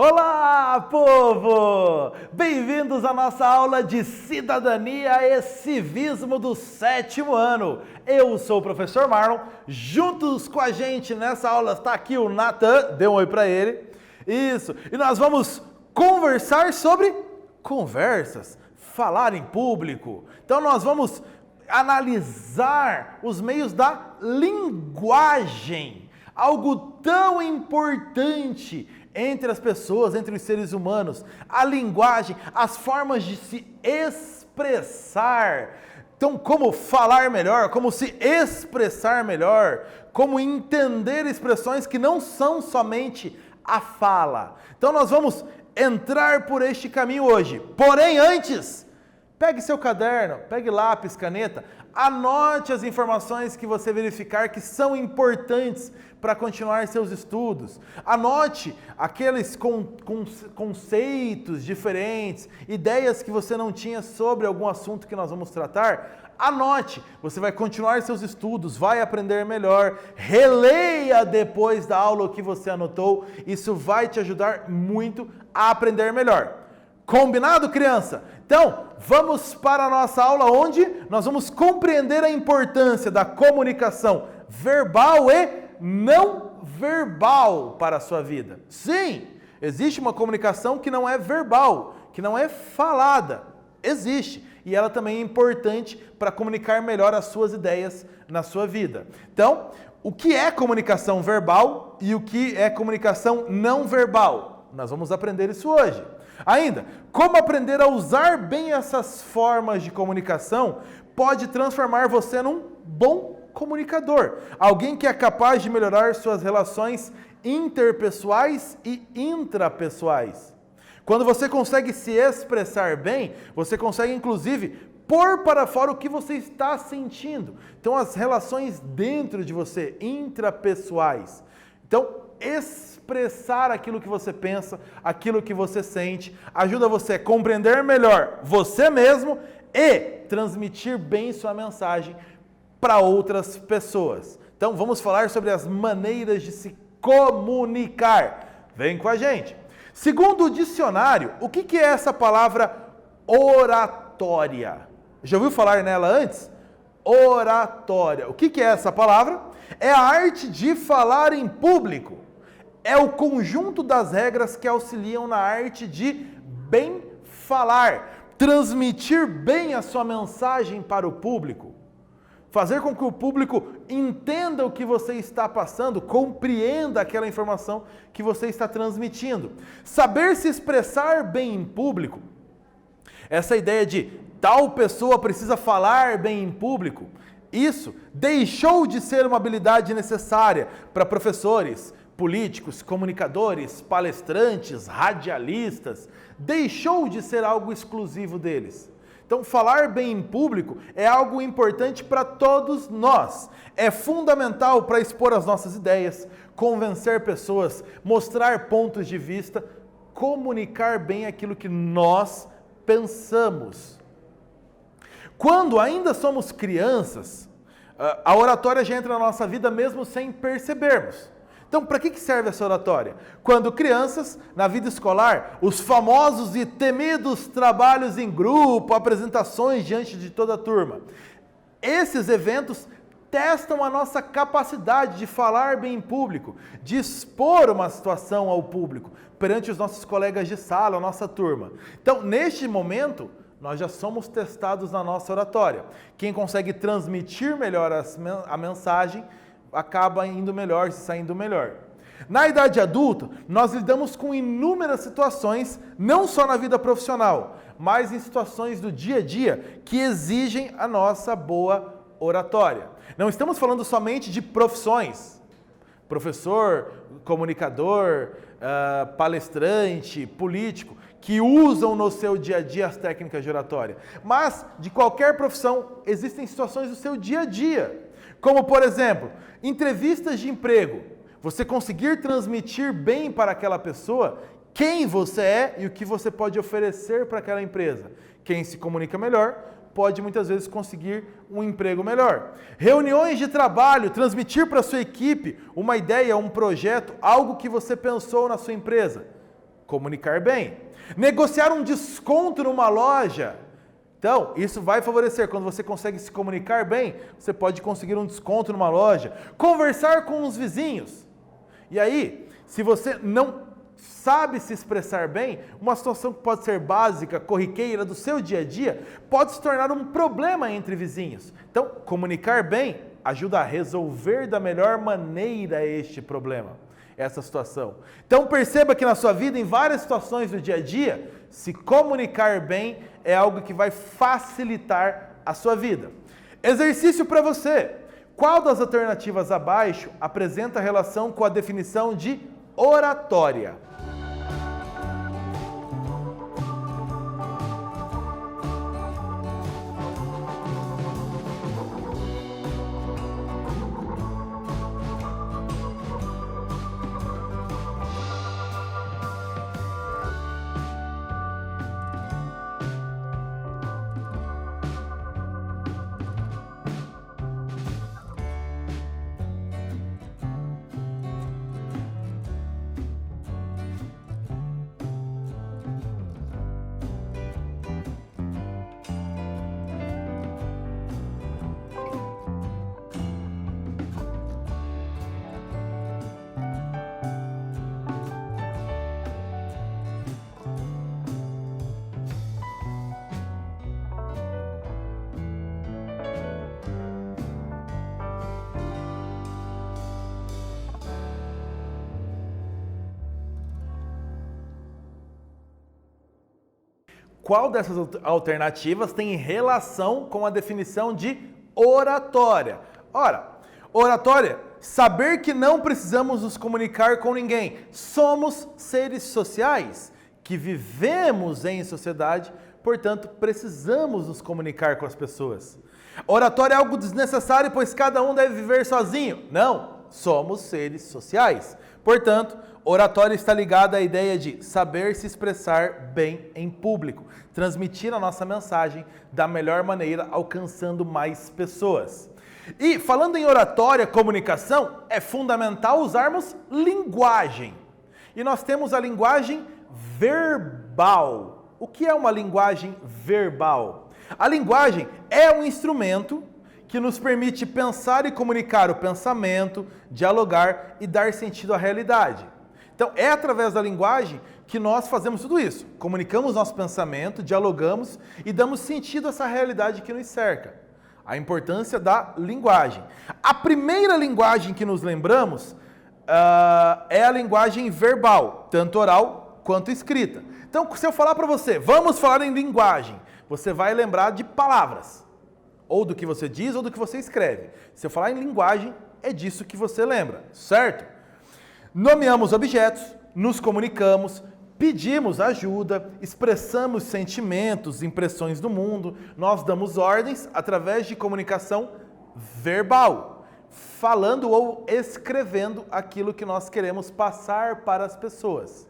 Olá, povo! Bem-vindos à nossa aula de Cidadania e Civismo do 7º ano. Eu sou o professor Marlon, juntos com a gente nessa aula está aqui o Nathan, dê um oi para ele. Isso, e nós vamos conversar sobre conversas, falar em público. Então nós vamos analisar os meios da linguagem, algo tão importante entre as pessoas, entre os seres humanos, a linguagem, as formas de se expressar. Então, como falar melhor, como se expressar melhor, como entender expressões que não são somente a fala. Então, nós vamos entrar por este caminho hoje. Porém, antes, pegue seu caderno, pegue lápis, caneta, anote as informações que você verificar que são importantes para continuar seus estudos. Anote aqueles conceitos diferentes, ideias que você não tinha sobre algum assunto que nós vamos tratar. Anote, você vai continuar seus estudos, vai aprender melhor. Releia depois da aula o que você anotou, isso vai te ajudar muito a aprender melhor. Combinado, criança? Então, vamos para a nossa aula onde nós vamos compreender a importância da comunicação verbal e não verbal para a sua vida. Sim, existe uma comunicação que não é verbal, que não é falada. Existe. E ela também é importante para comunicar melhor as suas ideias na sua vida. Então, o que é comunicação verbal e o que é comunicação não verbal? Nós vamos aprender isso hoje. Ainda, como aprender a usar bem essas formas de comunicação pode transformar você num bom comunicador. Alguém que é capaz de melhorar suas relações interpessoais e intrapessoais. Quando você consegue se expressar bem, você consegue inclusive pôr para fora o que você está sentindo. Então as relações dentro de você, intrapessoais. Então, expressar aquilo que você pensa, aquilo que você sente, ajuda você a compreender melhor você mesmo e transmitir bem sua mensagem para outras pessoas. Então vamos falar sobre as maneiras de se comunicar. Vem com a gente. Segundo o dicionário, o que é essa palavra oratória? Já ouviu falar nela antes? Oratória. O que é essa palavra? É a arte de falar em público. É o conjunto das regras que auxiliam na arte de bem falar, transmitir bem a sua mensagem para o público, fazer com que o público entenda o que você está passando, compreenda aquela informação que você está transmitindo. Saber se expressar bem em público, essa ideia de tal pessoa precisa falar bem em público, isso deixou de ser uma habilidade necessária para professores, políticos, comunicadores, palestrantes, radialistas, deixou de ser algo exclusivo deles. Então, falar bem em público é algo importante para todos nós. É fundamental para expor as nossas ideias, convencer pessoas, mostrar pontos de vista, comunicar bem aquilo que nós pensamos. Quando ainda somos crianças, a oratória já entra na nossa vida mesmo sem percebermos. Então, para que serve essa oratória? Quando crianças, na vida escolar, os famosos e temidos trabalhos em grupo, apresentações diante de toda a turma. Esses eventos testam a nossa capacidade de falar bem em público, de expor uma situação ao público, perante os nossos colegas de sala, a nossa turma. Então, neste momento, nós já somos testados na nossa oratória. Quem consegue transmitir melhor a mensagem acaba indo melhor, se saindo melhor. Na idade adulta, nós lidamos com inúmeras situações, não só na vida profissional, mas em situações do dia a dia que exigem a nossa boa oratória. Não estamos falando somente de profissões, professor, comunicador, palestrante, político, que usam no seu dia a dia as técnicas de oratória. Mas, de qualquer profissão, existem situações do seu dia a dia. Como, por exemplo, entrevistas de emprego. Você conseguir transmitir bem para aquela pessoa quem você é e o que você pode oferecer para aquela empresa. Quem se comunica melhor pode muitas vezes conseguir um emprego melhor. Reuniões de trabalho, transmitir para a sua equipe uma ideia, um projeto, algo que você pensou na sua empresa. Comunicar bem. Negociar um desconto numa loja. Então, isso vai favorecer. Quando você consegue se comunicar bem, você pode conseguir um desconto numa loja. Conversar com os vizinhos. E aí, se você não sabe se expressar bem, uma situação que pode ser básica, corriqueira do seu dia a dia, pode se tornar um problema entre vizinhos. Então, comunicar bem ajuda a resolver da melhor maneira este problema, essa situação. Então, perceba que na sua vida, em várias situações do dia a dia, se comunicar bem é algo que vai facilitar a sua vida. Exercício para você. Qual das alternativas abaixo apresenta relação com a definição de oratória? Qual dessas alternativas tem relação com a definição de oratória? Ora, oratória, saber que não precisamos nos comunicar com ninguém. Somos seres sociais que vivemos em sociedade, portanto, precisamos nos comunicar com as pessoas. Oratória é algo desnecessário, pois cada um deve viver sozinho. Não, somos seres sociais. Portanto, oratória está ligada à ideia de saber se expressar bem em público, transmitir a nossa mensagem da melhor maneira, alcançando mais pessoas. E falando em oratória, comunicação, é fundamental usarmos linguagem. E nós temos a linguagem verbal. O que é uma linguagem verbal? A linguagem é um instrumento que nos permite pensar e comunicar o pensamento, dialogar e dar sentido à realidade. Então, é através da linguagem que nós fazemos tudo isso. Comunicamos nosso pensamento, dialogamos e damos sentido a essa realidade que nos cerca. A importância da linguagem. A primeira linguagem que nos lembramos é a linguagem verbal, tanto oral quanto escrita. Então, se eu falar para você, vamos falar em linguagem, você vai lembrar de palavras. Ou do que você diz ou do que você escreve. Se eu falar em linguagem, é disso que você lembra, certo? Nomeamos objetos, nos comunicamos, pedimos ajuda, expressamos sentimentos, impressões do mundo, nós damos ordens através de comunicação verbal, falando ou escrevendo aquilo que nós queremos passar para as pessoas.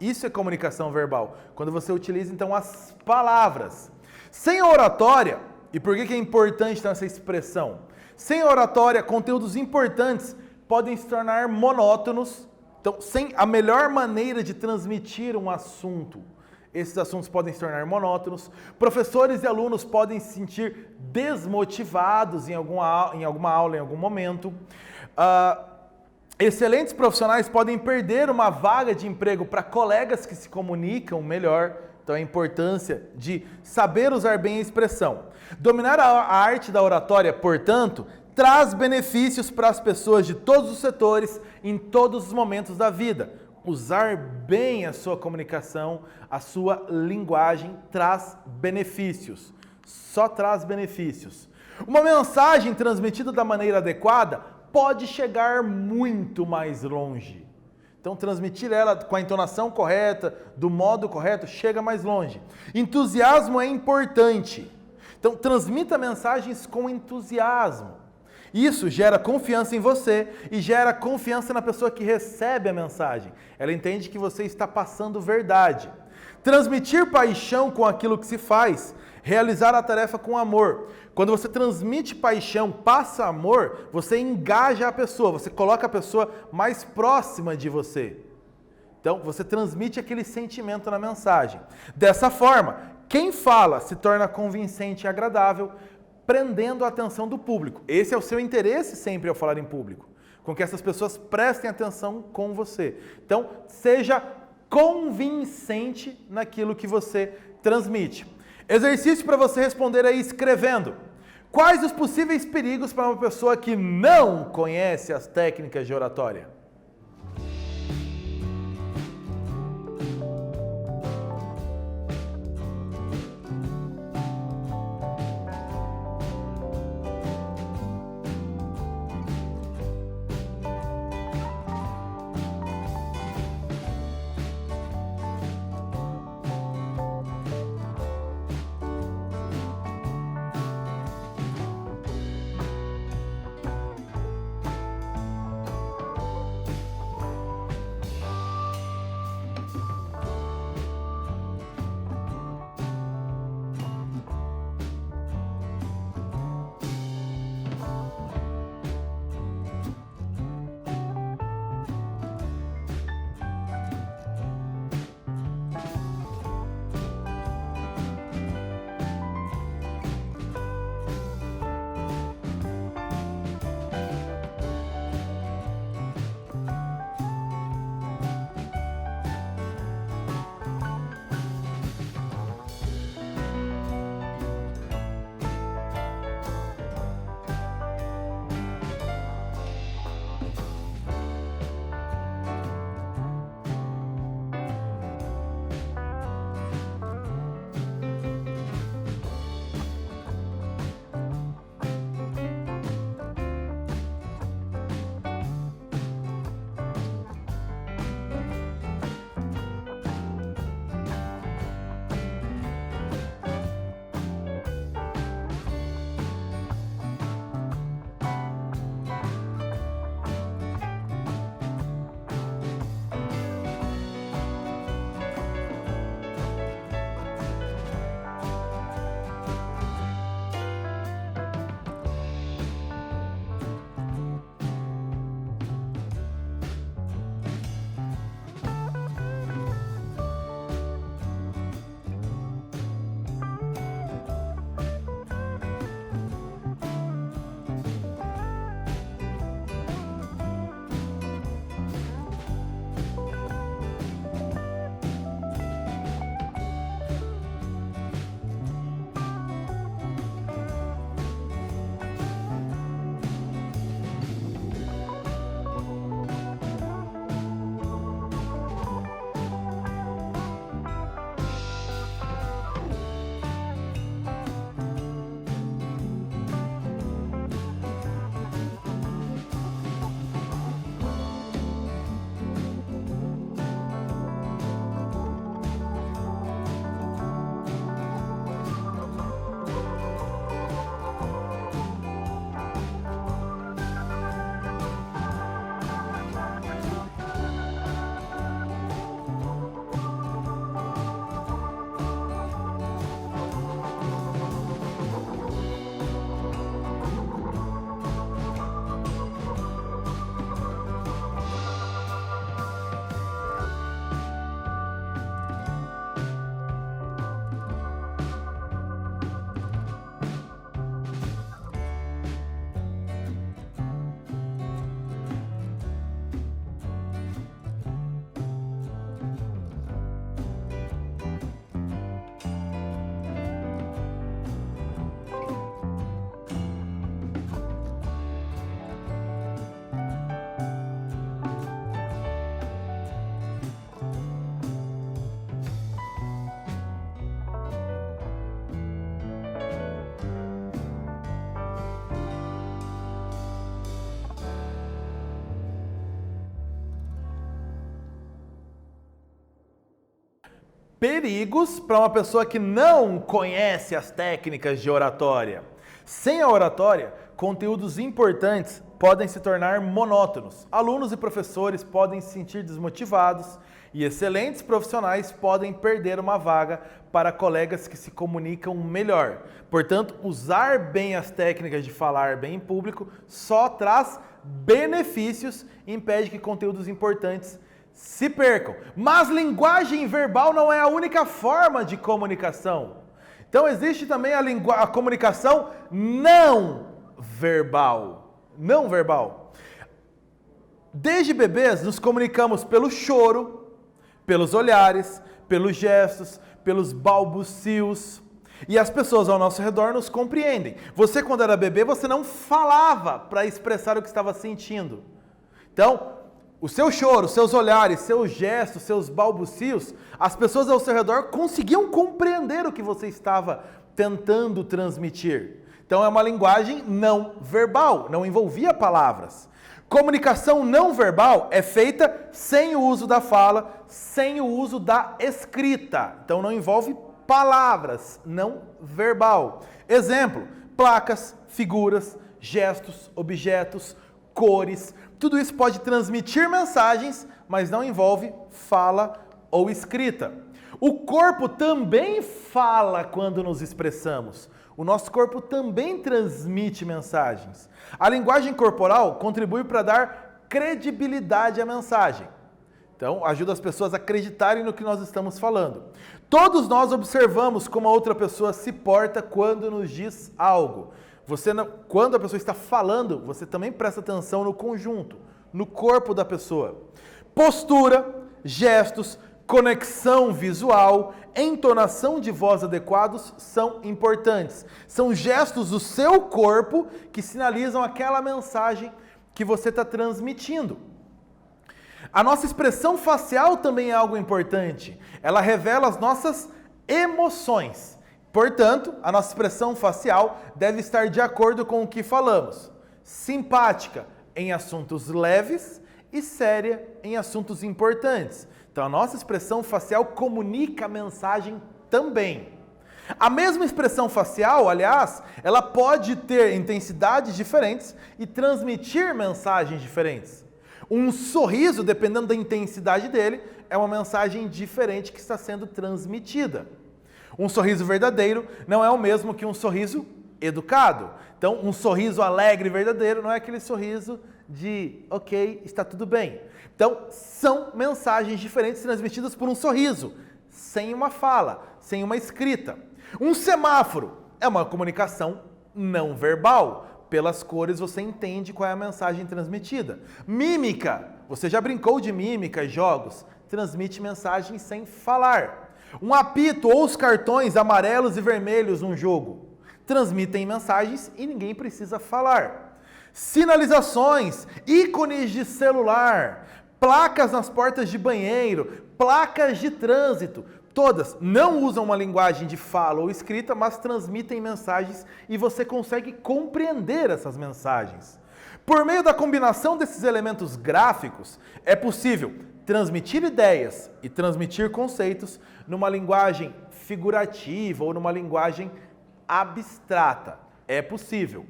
Isso é comunicação verbal, quando você utiliza então as palavras. Sem a oratória, e por que é importante ter essa expressão? Sem a oratória, conteúdos importantes podem se tornar monótonos. Então, sem a melhor maneira de transmitir um assunto, esses assuntos podem se tornar monótonos. Professores e alunos podem se sentir desmotivados em alguma aula, em algum momento. Excelentes profissionais podem perder uma vaga de emprego para colegas que se comunicam melhor. Então, a importância de saber usar bem a expressão. Dominar a arte da oratória, portanto, traz benefícios para as pessoas de todos os setores, em todos os momentos da vida. Usar bem a sua comunicação, a sua linguagem, traz benefícios. Só traz benefícios. Uma mensagem transmitida da maneira adequada pode chegar muito mais longe. Então, transmitir ela com a entonação correta, do modo correto, chega mais longe. Entusiasmo é importante. Então, transmita mensagens com entusiasmo. Isso gera confiança em você e gera confiança na pessoa que recebe a mensagem. Ela entende que você está passando verdade. Transmitir paixão com aquilo que se faz. Realizar a tarefa com amor. Quando você transmite paixão, passa amor, você engaja a pessoa, você coloca a pessoa mais próxima de você. Então, você transmite aquele sentimento na mensagem. Dessa forma, quem fala se torna convincente e agradável, prendendo a atenção do público. Esse é o seu interesse sempre ao falar em público, com que essas pessoas prestem atenção com você. Então, seja convincente naquilo que você transmite. Exercício para você responder aí escrevendo. Quais os possíveis perigos para uma pessoa que não conhece as técnicas de oratória? Perigos para uma pessoa que não conhece as técnicas de oratória. Sem a oratória, conteúdos importantes podem se tornar monótonos. Alunos e professores podem se sentir desmotivados e excelentes profissionais podem perder uma vaga para colegas que se comunicam melhor. Portanto, usar bem as técnicas de falar bem em público só traz benefícios e impede que conteúdos importantes se percam. Mas linguagem verbal não é a única forma de comunicação. Então existe também a comunicação não verbal. Não verbal. Desde bebês nos comunicamos pelo choro, pelos olhares, pelos gestos, pelos balbucios. E as pessoas ao nosso redor nos compreendem. Você, quando era bebê, você não falava para expressar o que estava sentindo. Então, o seu choro, seus olhares, seus gestos, seus balbucios, as pessoas ao seu redor conseguiam compreender o que você estava tentando transmitir. Então, é uma linguagem não verbal, não envolvia palavras. Comunicação não verbal é feita sem o uso da fala, sem o uso da escrita. Então, não envolve palavras, não verbal. Exemplo, placas, figuras, gestos, objetos, cores. Tudo isso pode transmitir mensagens, mas não envolve fala ou escrita. O corpo também fala quando nos expressamos. O nosso corpo também transmite mensagens. A linguagem corporal contribui para dar credibilidade à mensagem. Então, ajuda as pessoas a acreditarem no que nós estamos falando. Todos nós observamos como a outra pessoa se porta quando nos diz algo. Quando a pessoa está falando, você também presta atenção no conjunto, no corpo da pessoa. Postura, gestos, conexão visual, entonação de voz adequados são importantes. São gestos do seu corpo que sinalizam aquela mensagem que você está transmitindo. A nossa expressão facial também é algo importante. Ela revela as nossas emoções. Portanto, a nossa expressão facial deve estar de acordo com o que falamos. Simpática em assuntos leves e séria em assuntos importantes. Então, a nossa expressão facial comunica a mensagem também. A mesma expressão facial, aliás, ela pode ter intensidades diferentes e transmitir mensagens diferentes. Um sorriso, dependendo da intensidade dele, é uma mensagem diferente que está sendo transmitida. Um sorriso verdadeiro não é o mesmo que um sorriso educado. Então, um sorriso alegre e verdadeiro não é aquele sorriso de, ok, está tudo bem. Então, são mensagens diferentes transmitidas por um sorriso, sem uma fala, sem uma escrita. Um semáforo é uma comunicação não verbal. Pelas cores você entende qual é a mensagem transmitida. Mímica, você já brincou de mímica, jogos, transmite mensagem sem falar. Um apito ou os cartões amarelos e vermelhos num jogo transmitem mensagens e ninguém precisa falar. Sinalizações, ícones de celular, placas nas portas de banheiro, placas de trânsito, todas não usam uma linguagem de fala ou escrita, mas transmitem mensagens e você consegue compreender essas mensagens. Por meio da combinação desses elementos gráficos, é possível transmitir ideias e transmitir conceitos numa linguagem figurativa ou numa linguagem abstrata. É possível.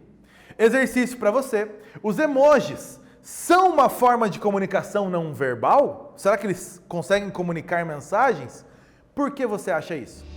Exercício para você. Os emojis são uma forma de comunicação não verbal? Será que eles conseguem comunicar mensagens? Por que você acha isso?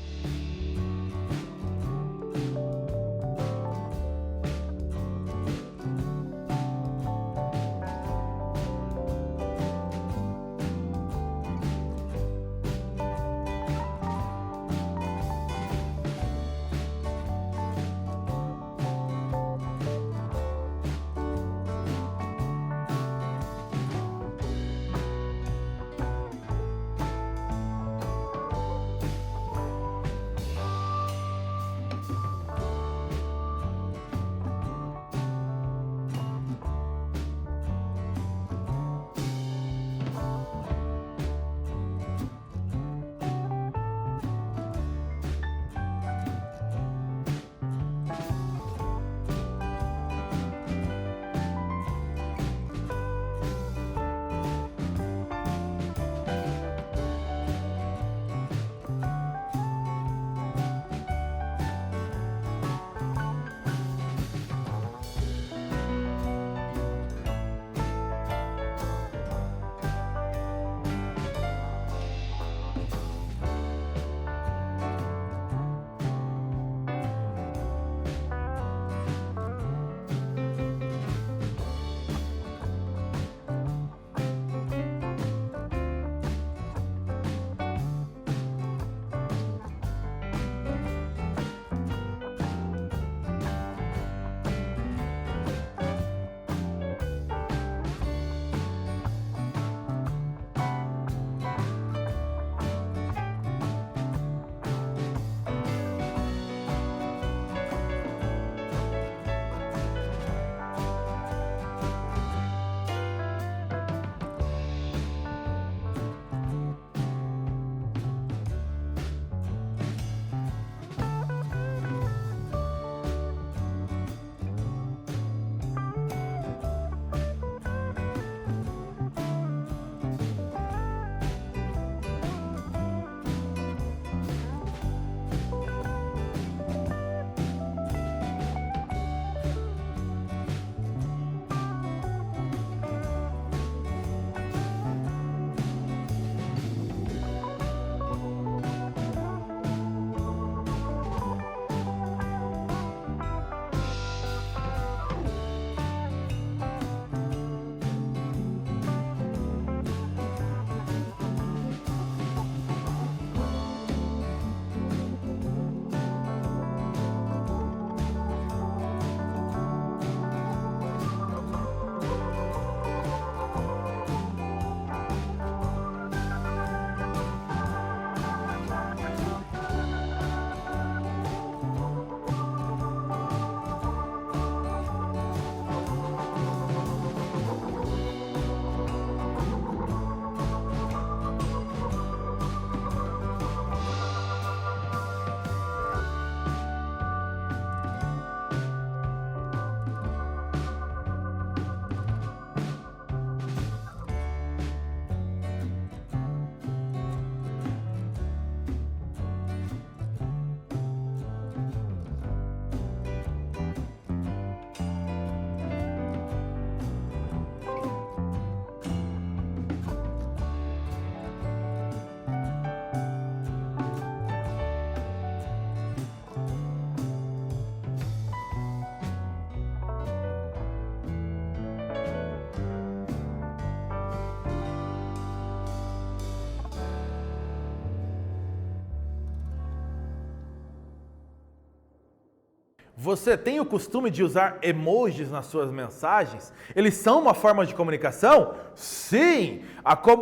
Você tem o costume de usar emojis nas suas mensagens? Eles são uma forma de comunicação? Sim!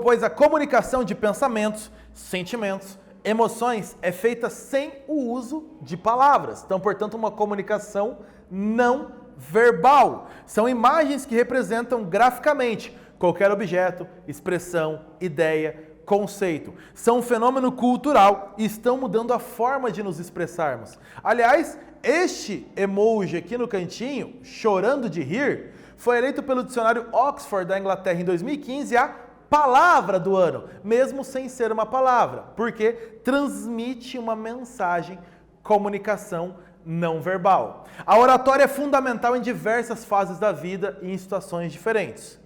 Pois a comunicação de pensamentos, sentimentos, emoções é feita sem o uso de palavras. Então, portanto, uma comunicação não verbal. São imagens que representam graficamente qualquer objeto, expressão, ideia, conceito. São um fenômeno cultural e estão mudando a forma de nos expressarmos. Aliás, este emoji aqui no cantinho, chorando de rir, foi eleito pelo dicionário Oxford da Inglaterra em 2015 a palavra do ano, mesmo sem ser uma palavra, porque transmite uma mensagem, comunicação não verbal. A oratória é fundamental em diversas fases da vida e em situações diferentes.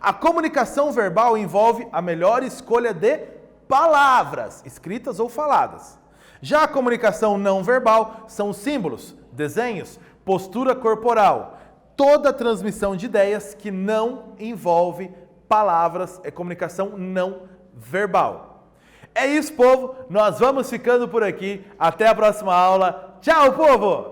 A comunicação verbal envolve a melhor escolha de palavras, escritas ou faladas. Já a comunicação não verbal são símbolos, desenhos, postura corporal. Toda transmissão de ideias que não envolve palavras é comunicação não verbal. É isso, povo. Nós vamos ficando por aqui. Até a próxima aula. Tchau, povo!